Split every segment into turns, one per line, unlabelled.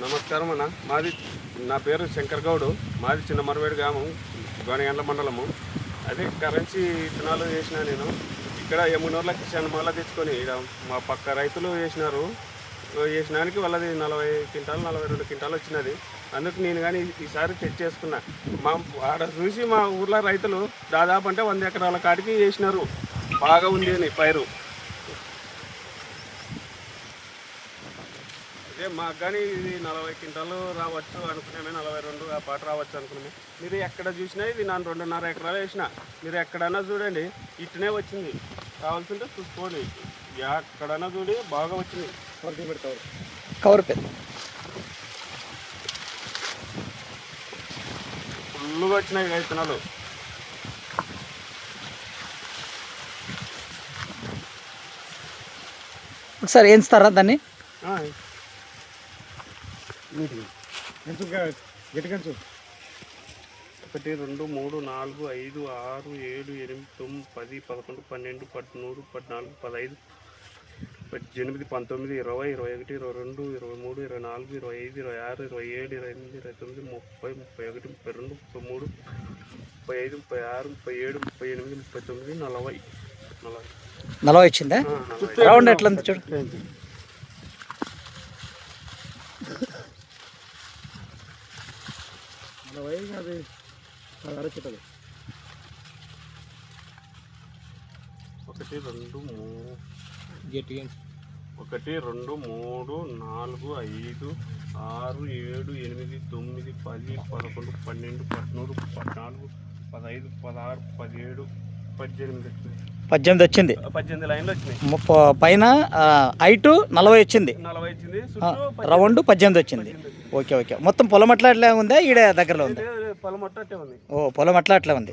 నమస్కారం అన్న. నా పేరు శంకర్ గౌడ్. మాది చిన్న మరవేడు గ్రామం, గోనెగండ్ల మండలము. అదే కరెన్సీ విత్తనాలు వేసిన నేను ఇక్కడ ఎమ్మునూరులో కిసాన్ మాల తెచ్చుకొని మా పక్క రైతులు వేసినానికి వాళ్ళది 40 క్వింటాలు 42 క్వింటాలు వచ్చినది. అందుకు నేను కానీ ఈసారి చెక్ చేసుకున్నా. ఆడ చూసి మా ఊర్లో రైతులు దాదాపు అంటే 100 ఎకరాల కాడికి వేసినారు. బాగా ఉంది అని పైరు. అదే మాకు కానీ ఇది 40 క్వింటాలు రావచ్చు అనుకున్నామే, 42 ఆ పాట రావచ్చు అనుకున్నామే. మీరు ఎక్కడ చూసినా ఇది నేను 2.5 ఎకరాలు వేసిన. మీరు ఎక్కడైనా చూడండి ఇట్టునే వచ్చింది. కావాల్సింటే చూసుకోండి, ఎక్కడైనా చూడి బాగా వచ్చింది.
కవర్ పెద్ద
ఫుల్గా వచ్చినాయి విత్తనాలు.
ఒకసారి ఏంస్తారా దాన్ని?
గట్టిగంచు. 1 2 3 4 5 6 7 8 9 10 11 12 13 14 15 18 19 20 21 22 23 24 25 26 27 28 29 30 31 32 33 35 36 37 38 39
40 వచ్చిందా? రౌండ్ ఎట్లా ఉంది చూడు.
అరచుతుంది. 1 2 3 1 2 3 4 5 6 7 8 9 10 11 12 13 14 15 16 17
18 వచ్చింది.
18 లైన్లు వచ్చినాయి.
పైన హైటు 40 వచ్చింది.
40 వచ్చింది.
రౌండ్ 18 వచ్చింది. Okay okay. మొత్తం పొలం అట్లా అట్లా ఉందా? ఈడ దగ్గరలో ఉంది.
పొలం అట్టే ఉంది.
ఓ పొలం అట్లా అట్లా ఉంది.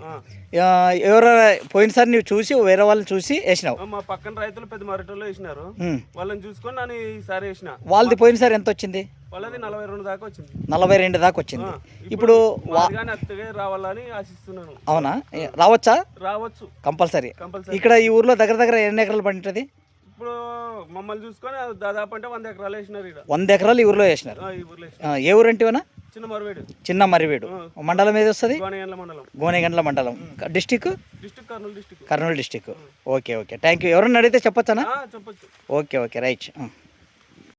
ఎవరో పోయినసారి నువ్వు చూసి వేరే వాళ్ళని చూసి వేసినావు?
మా పక్కన రైతులు పెద్ద మరటలో వేసినారు. వాళ్ళని చూసుకొని నేను ఈసారి వేసిన.
వాళ్ళది పోయినసారి ఎంత వచ్చింది?
వాళ్ళది 42 దాకా వచ్చింది.
42 దాకా వచ్చింది. ఇప్పుడు
రావాలని ఆశిస్తున్నాను.
అవునా? రావచ్చా?
రావచ్చు
కంపల్సరీ. ఇక్కడ ఈ ఊర్లో దగ్గర దగ్గర ఎన్ని ఎకరాలు పండుతుంది?
ఇప్పుడు మమ్మల్ని చూసుకొని దాదాపు అంటే 100 ఎకరాలు వేసినారు.
100 ఎకరాలు ఈ ఊర్లో వేసినారు. ఏ ఊరు అంటే చిన్న మరివేడు మండలం ఏది వస్తుంది? గోనెగండ్ల మండలం. District Kurnool district. Okay okay, thank you. ఎవరన్నా అడిగితే చెప్పొచ్చానా?
చెప్పచ్చు.
Okay okay, right.